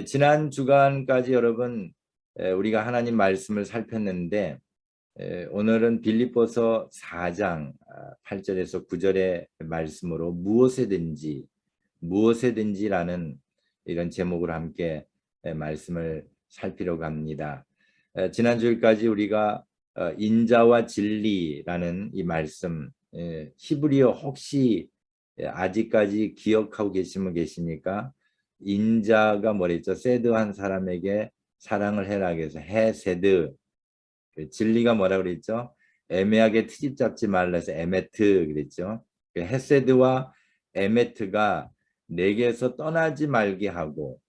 지난 주간까지 여러분 우리가 하나님 말씀을 살폈는데 오늘은 빌립보서 4장 8절에서 9절의 말씀으로 무엇에든지라는 이런 제목으로 함께 말씀을 살피려고 합니다. 지난 주일까지 우리가 인자와 진리라는 이 말씀 히브리어 혹시 아직까지 기억하고 계시면 계십니까? 인자가 뭐랬죠? 세드한 사람에게 사랑을 해라 해서 헤세드. 진리가 뭐라 그랬죠? 애매하게 트집 잡지 말라 해서 에메트 그랬죠. 헤세드와 에메트가 내게서 떠나지 말게 하고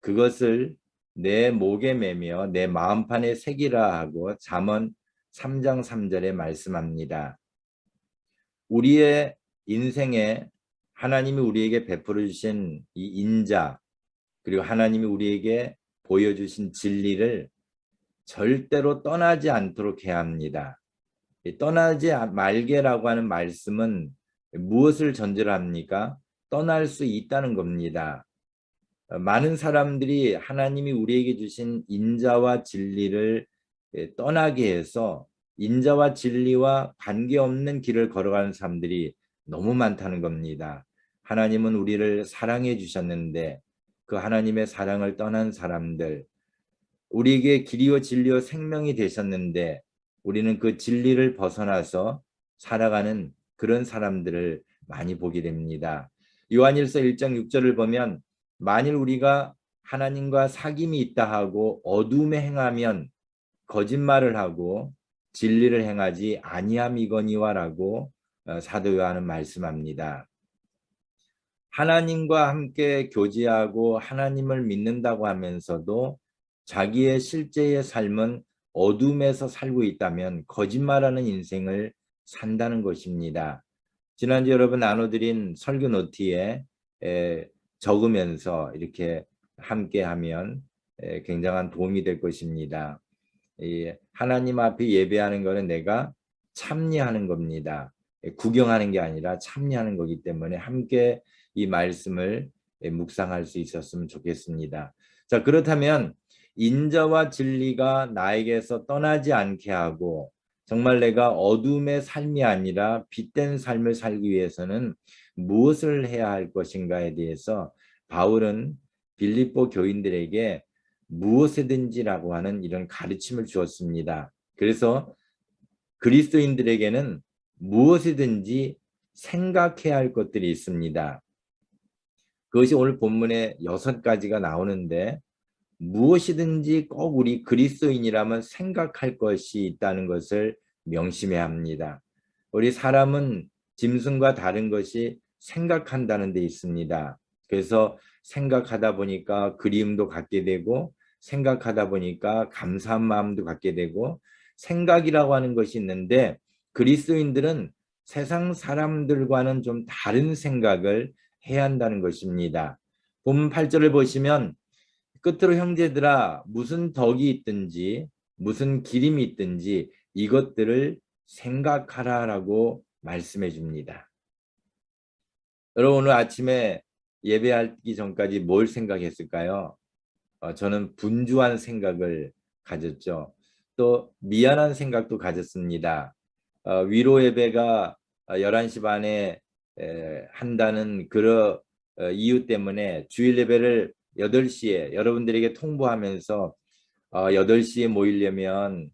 그것을 내 목에 매며 내 마음판에 새기라 하고 잠언 3장 3절에 말씀합니다. 우리의 인생에 하나님이 우리에게 베풀어 주신 이 인자 그리고 하나님이 우리에게 보여주신 진리를 절대로 떠나지 않도록 해야 합니다. 떠나지 말게라고 하는 말씀은 무엇을 전제로 합니까? 떠날 수 있다는 겁니다. 많은 사람들이 하나님이 우리에게 주신 인자와 진리를 떠나게 해서 인자와 진리와 관계없는 길을 걸어가는 사람들이 너무 많다는 겁니다. 하나님은 우리를 사랑해 주셨는데 그 하나님의 사랑을 떠난 사람들, 우리에게 길이요 진리요 생명이 되셨는데 우리는 그 진리를 벗어나서 살아가는 그런 사람들을 많이 보게 됩니다. 요한일서 1장 6절을 보면 만일 우리가 하나님과 사귐이 있다 하고 어둠에 행하면 거짓말을 하고 진리를 행하지 아니함이거니와라고 사도 요한은 말씀합니다. 하나님과 함께 교제하고 하나님을 믿는다고 하면서도 자기의 실제의 삶은 어둠에서 살고 있다면 거짓말하는 인생을 산다는 것입니다. 지난주 여러분 나눠드린 설교 노트에 적으면서 이렇게 함께하면 굉장한 도움이 될 것입니다. 하나님 앞에 예배하는 것은 내가 참여하는 겁니다. 구경하는 게 아니라 참여하는 거기 때문에 함께 이 말씀을 묵상할 수 있었으면 좋겠습니다. 자, 그렇다면 인자와 진리가 나에게서 떠나지 않게 하고 정말 내가 어둠의 삶이 아니라 빛된 삶을 살기 위해서는 무엇을 해야 할 것인가에 대해서 바울은 빌립보 교인들에게 무엇이든지라고 하는 이런 가르침을 주었습니다. 그래서 그리스도인들에게는 무엇이든지 생각해야 할 것들이 있습니다. 그것이 오늘 본문에 6가지가 나오는데 무엇이든지 꼭 우리 그리스도인이라면 생각할 것이 있다는 것을 명심해야 합니다. 우리 사람은 짐승과 다른 것이 생각한다는 데 있습니다. 그래서 생각하다 보니까 그리움도 갖게 되고 생각하다 보니까 감사한 마음도 갖게 되고 생각이라고 하는 것이 있는데 그리스도인들은 세상 사람들과는 좀 다른 생각을 해야 한다는 것입니다. 본문 8절을 보시면 끝으로 형제들아 무슨 덕이 있든지 무슨 기림이 있든지 이것들을 생각하라라고 말씀해 줍니다. 여러분 오늘 아침에 예배하기 전까지 뭘 생각했을까요? 저는 분주한 생각을 가졌죠. 또 미안한 생각도 가졌습니다. 위로 예배가 11시 반에 한다는 그런 이유 때문에 주일 예배를 8시에 여러분들에게 통보하면서 8시에 모이려면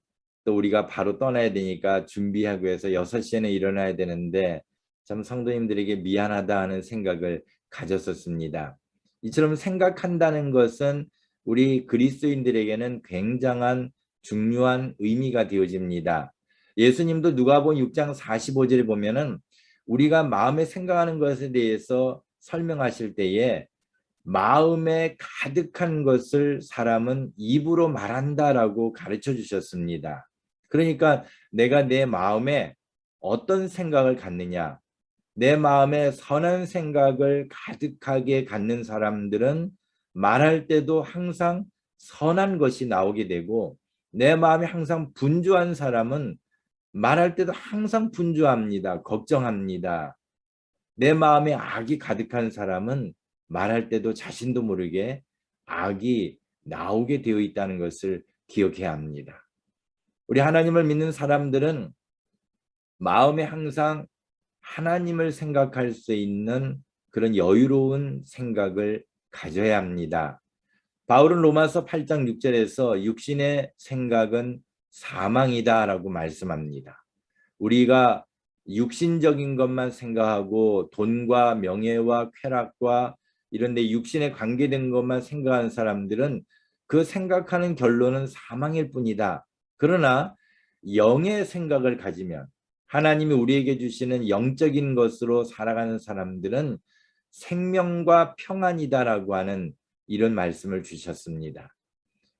또 우리가 바로 떠나야 되니까 준비하고 해서 6시에는 일어나야 되는데 참 성도님들에게 미안하다 하는 생각을 가졌었습니다. 이처럼 생각한다는 것은 우리 그리스도인들에게는 굉장한 중요한 의미가 되어집니다. 예수님도 누가복음 6장 45절에 보면은 우리가 마음에 생각하는 것에 대해서 설명하실 때에 마음에 가득한 것을 사람은 입으로 말한다라고 가르쳐 주셨습니다. 그러니까 내가 내 마음에 어떤 생각을 갖느냐, 내 마음에 선한 생각을 가득하게 갖는 사람들은 말할 때도 항상 선한 것이 나오게 되고 내 마음이 항상 분주한 사람은 말할 때도 항상 분주합니다. 걱정합니다. 내 마음에 악이 가득한 사람은 말할 때도 자신도 모르게 악이 나오게 되어 있다는 것을 기억해야 합니다. 우리 하나님을 믿는 사람들은 마음에 항상 하나님을 생각할 수 있는 그런 여유로운 생각을 가져야 합니다. 바울은 로마서 8장 6절에서 육신의 생각은 사망이다라고 말씀합니다. 우리가 육신적인 것만 생각하고 돈과 명예와 쾌락과 이런 데 육신에 관계된 것만 생각하는 사람들은 그 생각하는 결론은 사망일 뿐이다. 그러나 영의 생각을 가지면 하나님이 우리에게 주시는 영적인 것으로 살아가는 사람들은 생명과 평안이다라고 하는 이런 말씀을 주셨습니다.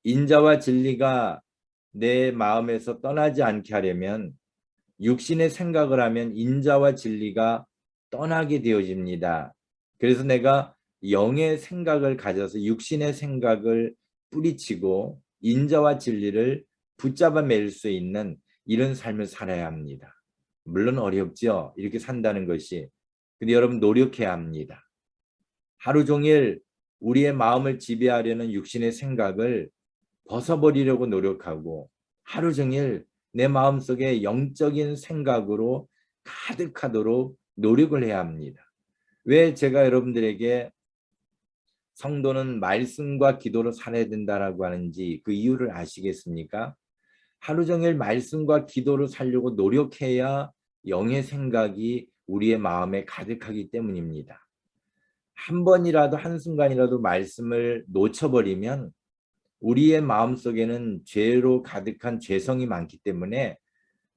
인자와 진리가 내 마음에서 떠나지 않게 하려면 육신의 생각을 하면 인자와 진리가 떠나게 되어집니다. 그래서 내가 영의 생각을 가져서 육신의 생각을 뿌리치고 인자와 진리를 붙잡아 맬 수 있는 이런 삶을 살아야 합니다. 물론 어렵죠. 이렇게 산다는 것이. 근데 여러분 노력해야 합니다. 하루 종일 우리의 마음을 지배하려는 육신의 생각을 벗어버리려고 노력하고 하루 종일 내 마음속에 영적인 생각으로 가득하도록 노력을 해야 합니다. 왜 제가 여러분들에게 성도는 말씀과 기도로 살아야 된다라고 하는지 그 이유를 아시겠습니까? 하루 종일 말씀과 기도로 살려고 노력해야 영의 생각이 우리의 마음에 가득하기 때문입니다. 한 번이라도 한순간이라도 말씀을 놓쳐버리면 우리의 마음속에는 죄로 가득한 죄성이 많기 때문에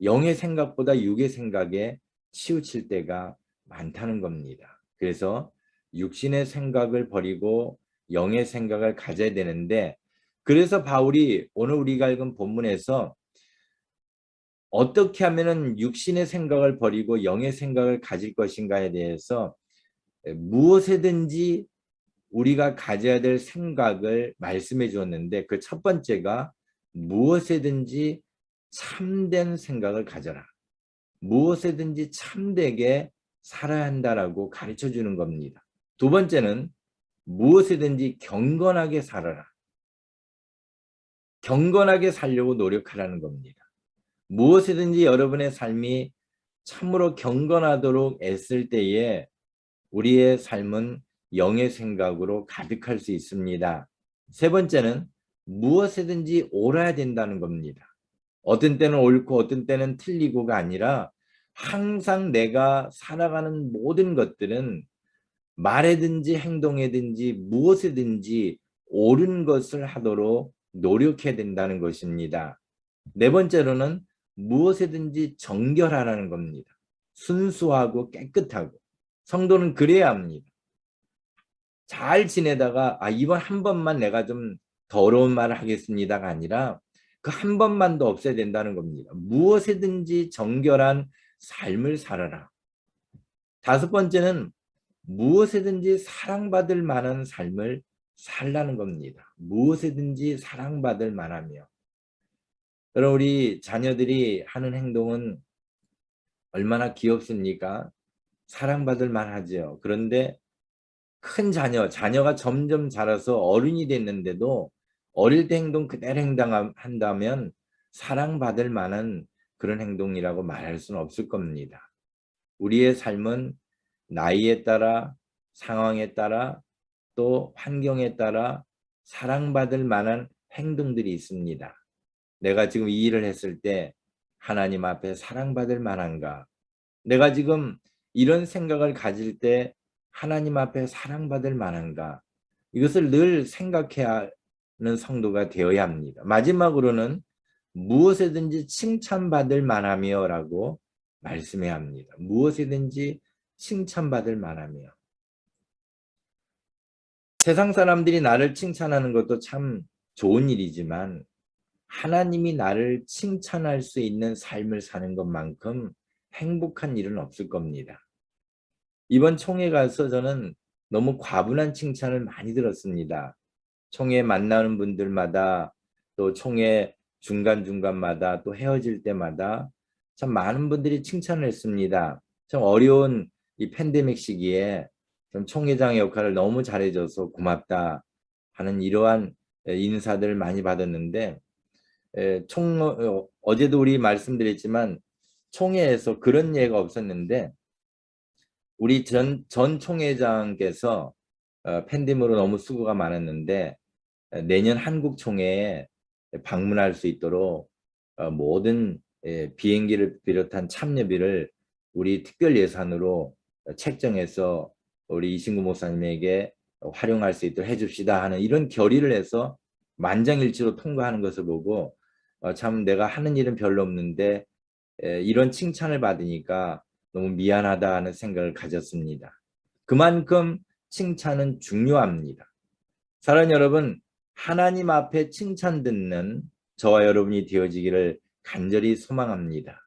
영의 생각보다 육의 생각에 치우칠 때가 많다는 겁니다. 그래서 육신의 생각을 버리고 영의 생각을 가져야 되는데 그래서 바울이 오늘 우리가 읽은 본문에서 어떻게 하면 육신의 생각을 버리고 영의 생각을 가질 것인가에 대해서 무엇이든지 우리가 가져야 될 생각을 말씀해 주었는데 그 첫 번째가 무엇이든지 참된 생각을 가져라. 무엇이든지 참되게 살아야 한다라고 가르쳐 주는 겁니다. 두 번째는 무엇이든지 경건하게 살아라. 경건하게 살려고 노력하라는 겁니다. 무엇이든지 여러분의 삶이 참으로 경건하도록 애쓸 때에 우리의 삶은 영의 생각으로 가득할 수 있습니다. 세 번째는 무엇이든지 옳아야 된다는 겁니다. 어떤 때는 옳고 어떤 때는 틀리고가 아니라 항상 내가 살아가는 모든 것들은 말에든지 행동에든지 무엇이든지 옳은 것을 하도록 노력해야 된다는 것입니다. 네 번째로는 무엇이든지 정결하라는 겁니다. 순수하고 깨끗하고 성도는 그래야 합니다. 잘 지내다가 이번 한 번만 내가 좀 더러운 말을 하겠습니다가 아니라 그 한 번만도 없어야 된다는 겁니다. 무엇이든지 정결한 삶을 살아라. 다섯 번째는 무엇이든지 사랑받을 만한 삶을 살라는 겁니다. 무엇이든지 사랑받을 만하며. 여러분 우리 자녀들이 하는 행동은 얼마나 귀엽습니까? 사랑받을 만하죠. 그런데 큰 자녀가 점점 자라서 어른이 됐는데도 어릴 때 행동 그대로 행동한다면 사랑받을 만한 그런 행동이라고 말할 수는 없을 겁니다. 우리의 삶은 나이에 따라 상황에 따라 또 환경에 따라 사랑받을 만한 행동들이 있습니다. 내가 지금 이 일을 했을 때 하나님 앞에 사랑받을 만한가? 내가 지금 이런 생각을 가질 때 하나님 앞에 사랑받을 만한가? 이것을 늘 생각해야 하는 성도가 되어야 합니다. 마지막으로는 무엇이든지 칭찬받을 만하며 라고 말씀해야 합니다. 무엇이든지 칭찬받을 만하며. 세상 사람들이 나를 칭찬하는 것도 참 좋은 일이지만 하나님이 나를 칭찬할 수 있는 삶을 사는 것만큼 행복한 일은 없을 겁니다. 이번 총회 가서 저는 너무 과분한 칭찬을 많이 들었습니다. 총회 만나는 분들마다 또 총회 중간중간마다 또 헤어질 때마다 참 많은 분들이 칭찬을 했습니다. 참 어려운 이 팬데믹 시기에 좀 총회장의 역할을 너무 잘해줘서 고맙다. 하는 이러한 인사들을 많이 받았는데 어제도 우리 말씀드렸지만 총회에서 그런 예가 없었는데 우리 전 총회장께서 팬데믹으로 너무 수고가 많았는데 내년 한국 총회에 방문할 수 있도록 모든 비행기를 비롯한 참여비를 우리 특별 예산으로 책정해서 우리 이신구 목사님에게 활용할 수 있도록 해줍시다 하는 이런 결의를 해서 만장일치로 통과하는 것을 보고 참 내가 하는 일은 별로 없는데 이런 칭찬을 받으니까 너무 미안하다 하는 생각을 가졌습니다. 그만큼 칭찬은 중요합니다. 사랑하는 여러분, 하나님 앞에 칭찬 듣는 저와 여러분이 되어지기를 간절히 소망합니다.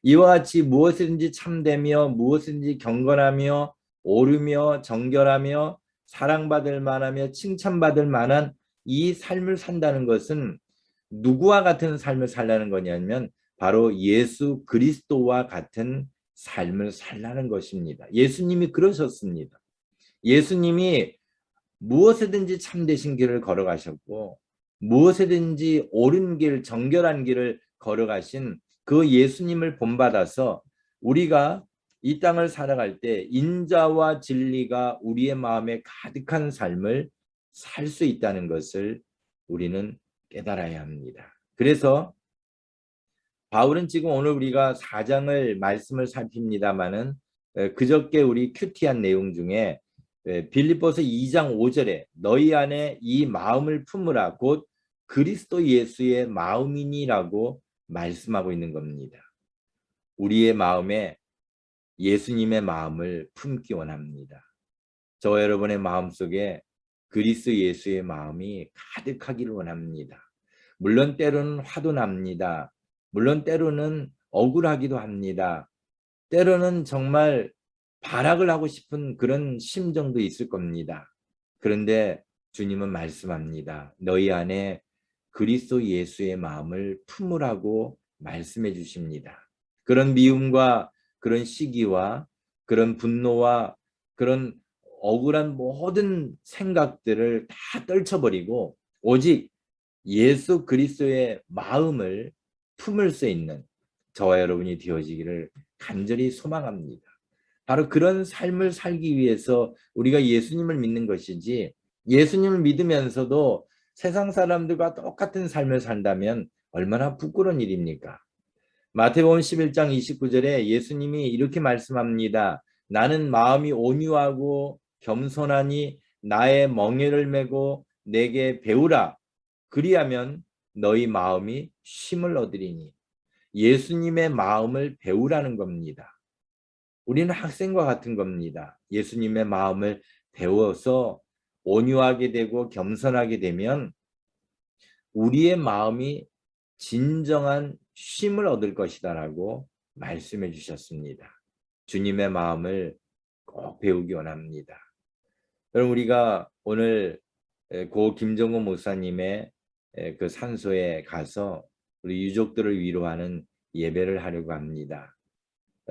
이와 같이 무엇이든지 참되며 무엇이든지 경건하며 옳으며 정결하며 사랑받을 만하며 칭찬받을 만한 이 삶을 산다는 것은 누구와 같은 삶을 살라는 거냐면 바로 예수 그리스도와 같은 삶을 살라는 것입니다. 예수님이 그러셨습니다. 예수님이 무엇이든지 참되신 길을 걸어가셨고 무엇이든지 옳은 길, 정결한 길을 걸어가신 그 예수님을 본받아서 우리가 이 땅을 살아갈 때 인자와 진리가 우리의 마음에 가득한 삶을 살 수 있다는 것을 우리는 깨달아야 합니다. 그래서 바울은 지금 오늘 우리가 4장을 말씀을 살핍니다마는 그저께 우리 큐티한 내용 중에 빌립보서 2장 5절에 너희 안에 이 마음을 품으라 곧 그리스도 예수의 마음이니라고 말씀하고 있는 겁니다. 우리의 마음에 예수님의 마음을 품기 원합니다. 저와 여러분의 마음속에 그리스도 예수의 마음이 가득하기를 원합니다. 물론 때로는 화도 납니다. 물론 때로는 억울하기도 합니다. 때로는 정말 발악을 하고 싶은 그런 심정도 있을 겁니다. 그런데 주님은 말씀합니다. 너희 안에 그리스도 예수의 마음을 품으라고 말씀해 주십니다. 그런 미움과 그런 시기와 그런 분노와 그런 억울한 모든 생각들을 다 떨쳐버리고 오직 예수 그리스도의 마음을 품을 수 있는 저와 여러분이 되어지기를 간절히 소망합니다. 바로 그런 삶을 살기 위해서 우리가 예수님을 믿는 것이지 예수님을 믿으면서도 세상 사람들과 똑같은 삶을 산다면 얼마나 부끄러운 일입니까? 마태복음 11장 29절에 예수님이 이렇게 말씀합니다. 나는 마음이 온유하고 겸손하니 나의 멍에를 메고 내게 배우라. 그리하면 너희 마음이 쉼을 얻으리니. 예수님의 마음을 배우라는 겁니다. 우리는 학생과 같은 겁니다. 예수님의 마음을 배워서 온유하게 되고 겸손하게 되면 우리의 마음이 진정한 쉼을 얻을 것이다라고 말씀해 주셨습니다. 주님의 마음을 꼭 배우기 원합니다. 여러분 우리가 오늘 고 김정은 목사님의 그 산소에 가서 우리 유족들을 위로하는 예배를 하려고 합니다.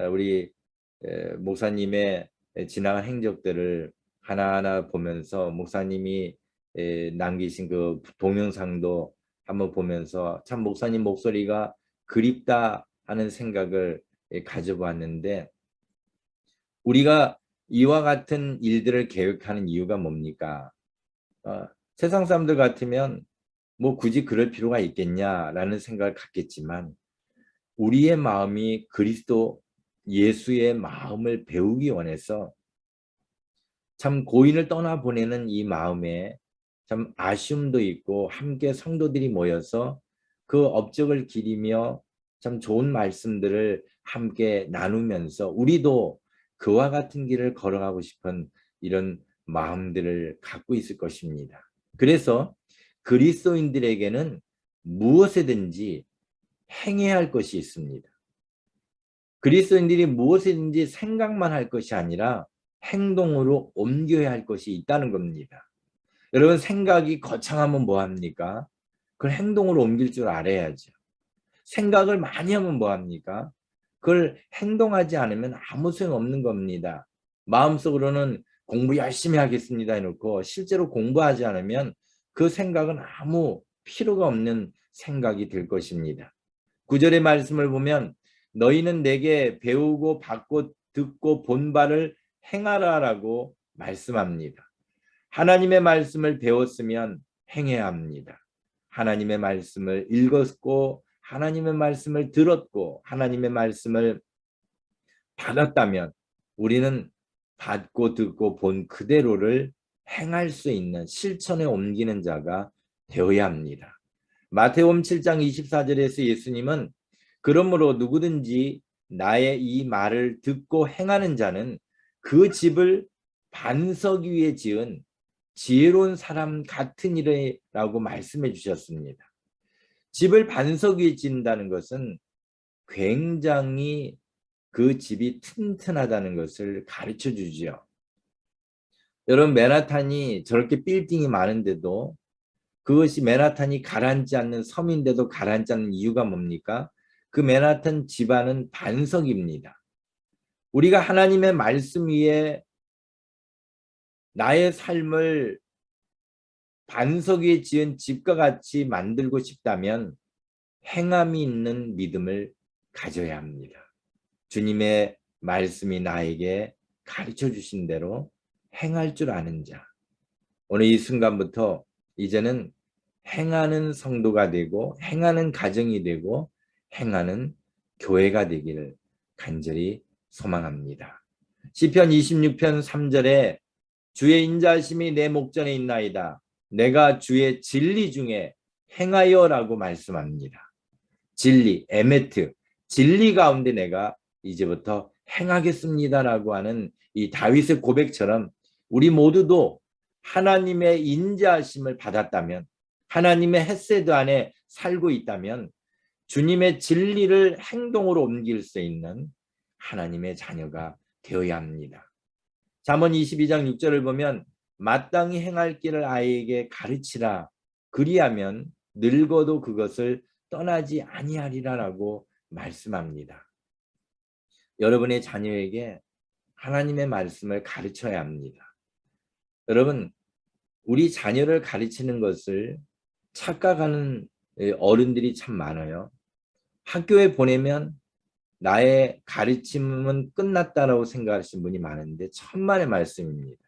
우리 목사님의 지나간 행적들을 하나하나 보면서 목사님이 남기신 그 동영상도 한번 보면서 참 목사님 목소리가 그립다 하는 생각을 가져보았는데 우리가 이와 같은 일들을 계획하는 이유가 뭡니까? 세상 사람들 같으면 뭐 굳이 그럴 필요가 있겠냐라는 생각을 갖겠지만 우리의 마음이 그리스도 예수의 마음을 배우기 원해서 참 고인을 떠나보내는 이 마음에 참 아쉬움도 있고 함께 성도들이 모여서 그 업적을 기리며 참 좋은 말씀들을 함께 나누면서 우리도 그와 같은 길을 걸어가고 싶은 이런 마음들을 갖고 있을 것입니다. 그래서 그리스도인들에게는 무엇이든지 행해야 할 것이 있습니다. 그리스도인들이 무엇이든지 생각만 할 것이 아니라 행동으로 옮겨야 할 것이 있다는 겁니다. 여러분 생각이 거창하면 뭐합니까? 그걸 행동으로 옮길 줄 알아야죠. 생각을 많이 하면 뭐합니까? 그걸 행동하지 않으면 아무 소용없는 겁니다. 마음속으로는 공부 열심히 하겠습니다 해놓고 실제로 공부하지 않으면 그 생각은 아무 필요가 없는 생각이 될 것입니다. 9절의 말씀을 보면 너희는 내게 배우고 받고 듣고 본 바를 행하라라고 말씀합니다. 하나님의 말씀을 배웠으면 행해야 합니다. 하나님의 말씀을 읽었고 하나님의 말씀을 들었고 하나님의 말씀을 받았다면 우리는 받고 듣고 본 그대로를 행할 수 있는 실천에 옮기는 자가 되어야 합니다. 마태복음 7장 24절에서 예수님은 그러므로 누구든지 나의 이 말을 듣고 행하는 자는 그 집을 반석 위에 지은 지혜로운 사람 같은 이라고 말씀해 주셨습니다. 집을 반석 위에 짓는다는 것은 굉장히 그 집이 튼튼하다는 것을 가르쳐 주지요. 여러분, 맨하탄이 저렇게 빌딩이 많은데도 그것이 맨하탄이 가라앉지 않는 섬인데도 가라앉지 않는 이유가 뭡니까? 그 맨하탄 집안은 반석입니다. 우리가 하나님의 말씀 위에 나의 삶을 반석 위에 지은 집과 같이 만들고 싶다면 행함이 있는 믿음을 가져야 합니다. 주님의 말씀이 나에게 가르쳐 주신 대로 행할 줄 아는 자. 오늘 이 순간부터 이제는 행하는 성도가 되고 행하는 가정이 되고 행하는 교회가 되기를 간절히 소망합니다. 시편 26편 3절에 주의 인자하심이 내 목전에 있나이다. 내가 주의 진리 중에 행하여라고 말씀합니다. 진리, 에메트, 진리 가운데 내가 이제부터 행하겠습니다라고 하는 이 다윗의 고백처럼 우리 모두도 하나님의 인자하심을 받았다면 하나님의 헤세드 안에 살고 있다면 주님의 진리를 행동으로 옮길 수 있는 하나님의 자녀가 되어야 합니다. 잠언 22장 6절을 보면 마땅히 행할 길을 아이에게 가르치라. 그리하면 늙어도 그것을 떠나지 아니하리라라고 말씀합니다. 여러분의 자녀에게 하나님의 말씀을 가르쳐야 합니다. 여러분, 우리 자녀를 가르치는 것을 착각하는 어른들이 참 많아요. 학교에 보내면 나의 가르침은 끝났다라고 생각하시는 분이 많은데 천만의 말씀입니다.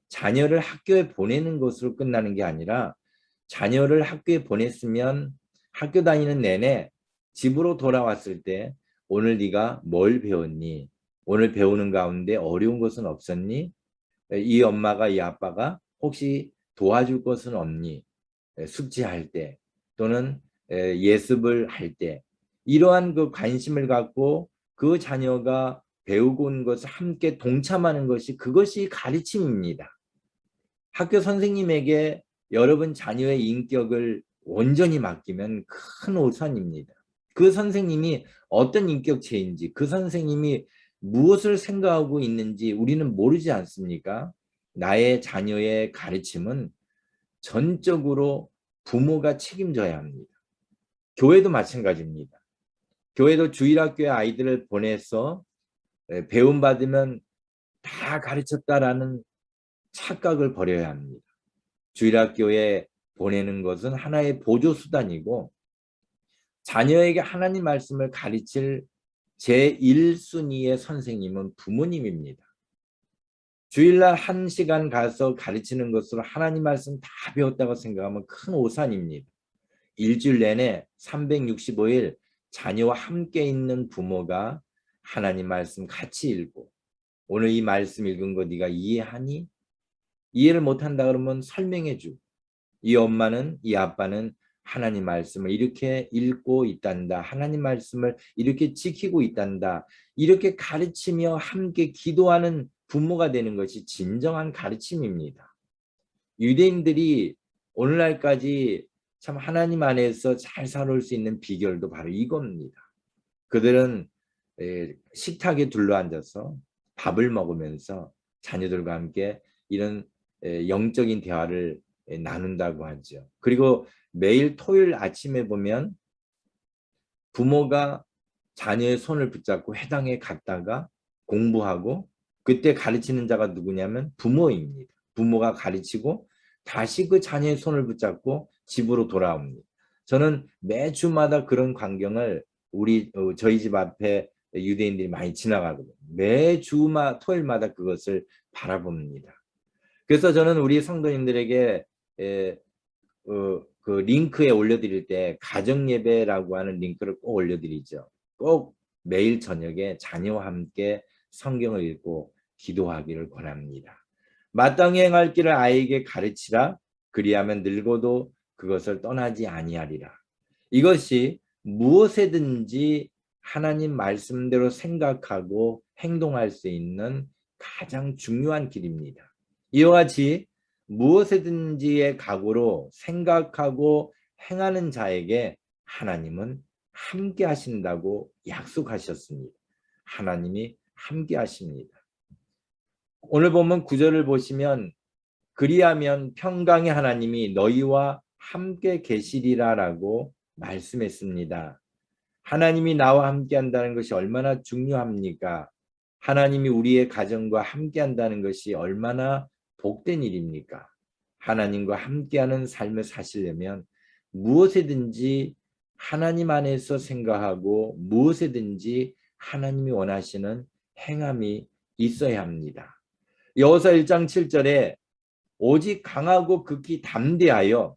자녀를 학교에 보내는 것으로 끝나는 게 아니라 자녀를 학교에 보냈으면 학교 다니는 내내 집으로 돌아왔을 때 오늘 네가 뭘 배웠니? 오늘 배우는 가운데 어려운 것은 없었니? 이 엄마가 이 아빠가 혹시 도와줄 것은 없니? 숙제할 때 또는 예습을 할 때 이러한 그 관심을 갖고 그 자녀가 배우고 온 것을 함께 동참하는 것이 그것이 가르침입니다. 학교 선생님에게 여러분 자녀의 인격을 온전히 맡기면 큰 오산입니다. 그 선생님이 어떤 인격체인지 그 선생님이 무엇을 생각하고 있는지 우리는 모르지 않습니까? 나의 자녀의 가르침은 전적으로 부모가 책임져야 합니다. 교회도 마찬가지입니다. 교회도 주일학교에 아이들을 보내서 배움받으면 다 가르쳤다라는 착각을 버려야 합니다. 주일학교에 보내는 것은 하나의 보조수단이고 자녀에게 하나님 말씀을 가르칠 제1순위의 선생님은 부모님입니다. 주일날 1시간 가서 가르치는 것으로 하나님 말씀 다 배웠다고 생각하면 큰 오산입니다. 일주일 내내 365일 자녀와 함께 있는 부모가 하나님 말씀 같이 읽고 오늘 이 말씀 읽은 거 네가 이해하니? 이해를 못한다 그러면 설명해 주고 이 엄마는 이 아빠는 하나님 말씀을 이렇게 읽고 있단다. 하나님 말씀을 이렇게 지키고 있단다. 이렇게 가르치며 함께 기도하는 부모가 되는 것이 진정한 가르침입니다. 유대인들이 오늘날까지 참 하나님 안에서 잘 살아올 수 있는 비결도 바로 이겁니다. 그들은 식탁에 둘러앉아서 밥을 먹으면서 자녀들과 함께 이런 영적인 대화를 나눈다고 하죠. 그리고 매일 토요일 아침에 보면 부모가 자녀의 손을 붙잡고 회당에 갔다가 공부하고 그때 가르치는 자가 누구냐면 부모입니다. 부모가 가르치고 다시 그 자녀의 손을 붙잡고 집으로 돌아옵니다. 저는 매주마다 그런 광경을 저희 집 앞에 유대인들이 많이 지나가거든요. 토요일마다 그것을 바라봅니다. 그래서 저는 우리 성도님들에게 그 링크에 올려드릴 때 가정예배라고 하는 링크를 꼭 올려드리죠. 꼭 매일 저녁에 자녀와 함께 성경을 읽고 기도하기를 권합니다. 마땅히 행할 길을 아이에게 가르치라. 그리하면 늙어도 그것을 떠나지 아니하리라. 이것이 무엇에든지 하나님 말씀대로 생각하고 행동할 수 있는 가장 중요한 길입니다. 이와 같이 무엇이든지의 각오로 생각하고 행하는 자에게 하나님은 함께 하신다고 약속하셨습니다. 하나님이 함께 하십니다. 오늘 본문 9절을 보시면 그리하면 평강의 하나님이 너희와 함께 계시리라 라고 말씀했습니다. 하나님이 나와 함께 한다는 것이 얼마나 중요합니까? 하나님이 우리의 가정과 함께 한다는 것이 얼마나 복된 일입니까? 하나님과 함께하는 삶을 사시려면 무엇이든지 하나님 안에서 생각하고 무엇이든지 하나님이 원하시는 행함이 있어야 합니다. 여호수아 1장 7절에 오직 강하고 극히 담대하여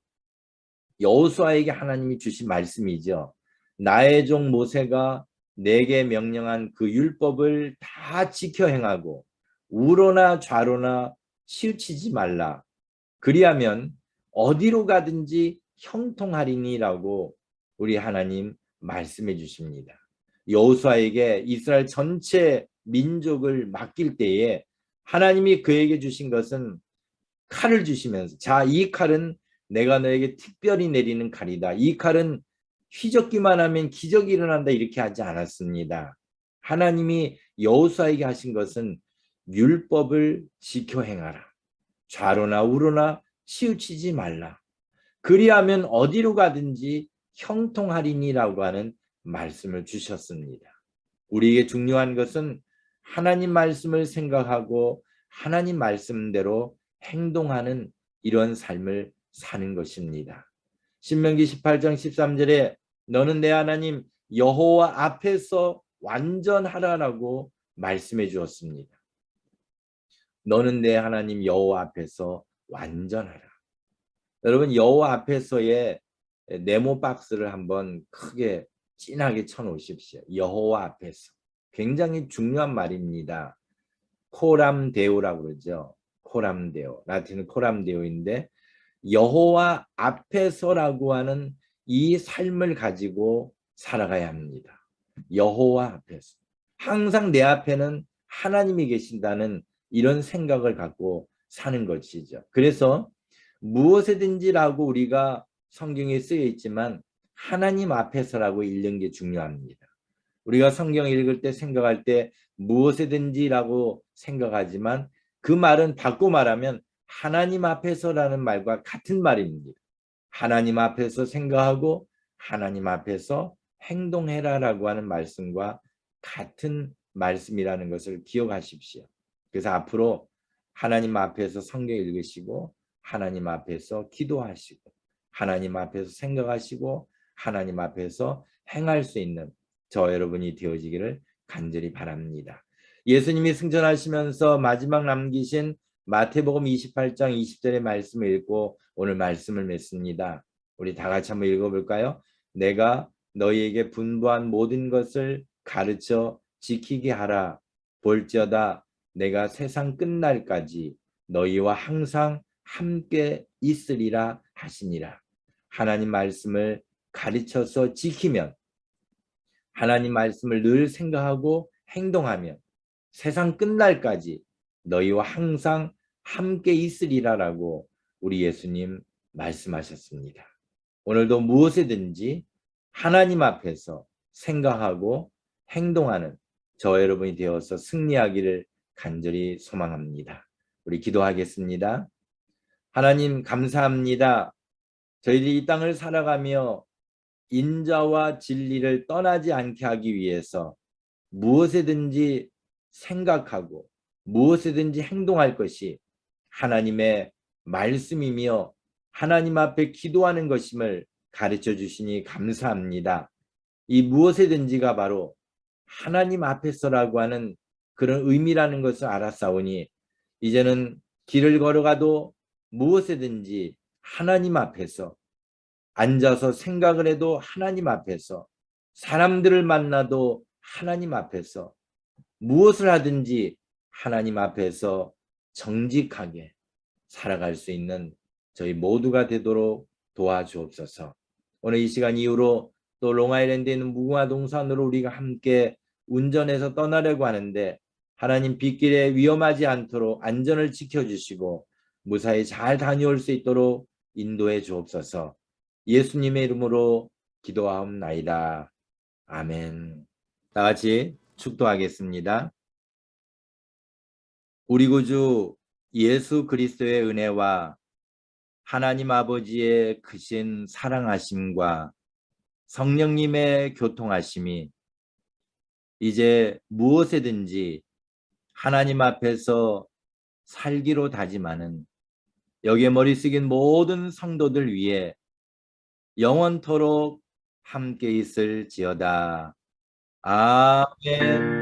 여호수아에게 하나님이 주신 말씀이죠. 나의 종 모세가 내게 명령한 그 율법을 다 지켜 행하고 우로나 좌로나 치우치지 말라. 그리하면 어디로 가든지 형통하리니라고 우리 하나님 말씀해 주십니다. 여호수아에게 이스라엘 전체 민족을 맡길 때에 하나님이 그에게 주신 것은 칼을 주시면서 자, 이 칼은 내가 너에게 특별히 내리는 칼이다. 이 칼은 휘젓기만 하면 기적이 일어난다 이렇게 하지 않았습니다. 하나님이 여호수아에게 하신 것은 율법을 지켜 행하라. 좌로나 우로나 치우치지 말라. 그리하면 어디로 가든지 형통하리니라고 하는 말씀을 주셨습니다. 우리에게 중요한 것은 하나님 말씀을 생각하고 하나님 말씀대로 행동하는 이런 삶을 사는 것입니다. 신명기 18장 13절에 너는 내 하나님 여호와 앞에서 완전하라라고 말씀해 주었습니다. 너는 내 하나님 여호와 앞에서 완전하라. 여러분 여호와 앞에서의 네모 박스를 한번 크게 진하게 쳐놓으십시오. 여호와 앞에서. 굉장히 중요한 말입니다. 코람데오라고 그러죠. 코람데오. 라틴은 코람데오인데 여호와 앞에서라고 하는 이 삶을 가지고 살아가야 합니다. 여호와 앞에서. 항상 내 앞에는 하나님이 계신다는 이런 생각을 갖고 사는 것이죠. 그래서 무엇이든지라고 우리가 성경에 쓰여 있지만 하나님 앞에서라고 읽는 게 중요합니다. 우리가 성경 읽을 때 생각할 때 무엇이든지라고 생각하지만 그 말은 바꿔 말하면 하나님 앞에서라는 말과 같은 말입니다. 하나님 앞에서 생각하고 하나님 앞에서 행동해라라고 하는 말씀과 같은 말씀이라는 것을 기억하십시오. 그래서 앞으로 하나님 앞에서 성경 읽으시고 하나님 앞에서 기도하시고 하나님 앞에서 생각하시고 하나님 앞에서 행할 수 있는 저 여러분이 되어지기를 간절히 바랍니다. 예수님이 승천하시면서 마지막 남기신 마태복음 28장 20절의 말씀을 읽고 오늘 말씀을 맺습니다. 우리 다 같이 한번 읽어볼까요? 내가 너희에게 분부한 모든 것을 가르쳐 지키게 하라. 볼지어다 내가 세상 끝날까지 너희와 항상 함께 있으리라 하시니라. 하나님 말씀을 가르쳐서 지키면 하나님 말씀을 늘 생각하고 행동하면 세상 끝날까지 너희와 항상 함께 있으리라라고 우리 예수님 말씀하셨습니다. 오늘도 무엇이든지 하나님 앞에서 생각하고 행동하는 저 여러분이 되어서 승리하기를 간절히 소망합니다. 우리 기도하겠습니다. 하나님 감사합니다. 저희들이 이 땅을 살아가며 인자와 진리를 떠나지 않게 하기 위해서 무엇이든지 생각하고 무엇이든지 행동할 것이 하나님의 말씀이며 하나님 앞에 기도하는 것임을 가르쳐 주시니 감사합니다. 이 무엇이든지가 바로 하나님 앞에서라고 하는 그런 의미라는 것을 알았사오니 이제는 길을 걸어가도 무엇이든지 하나님 앞에서 앉아서 생각을 해도 하나님 앞에서 사람들을 만나도 하나님 앞에서 무엇을 하든지 하나님 앞에서 정직하게 살아갈 수 있는 저희 모두가 되도록 도와주옵소서. 오늘 이 시간 이후로 또 롱아일랜드에 있는 무궁화 동산으로 우리가 함께 운전해서 떠나려고 하는데 하나님 빗길에 위험하지 않도록 안전을 지켜주시고 무사히 잘 다녀올 수 있도록 인도해 주옵소서. 예수님의 이름으로 기도하옵나이다. 아멘. 다 같이 축도하겠습니다. 우리 구주 예수 그리스도의 은혜와 하나님 아버지의 크신 사랑하심과 성령님의 교통하심이 이제 무엇이든지 하나님 앞에서 살기로 다짐하는 여기에 머리 숙인 모든 성도들 위해 영원토록 함께 있을지어다. 아멘.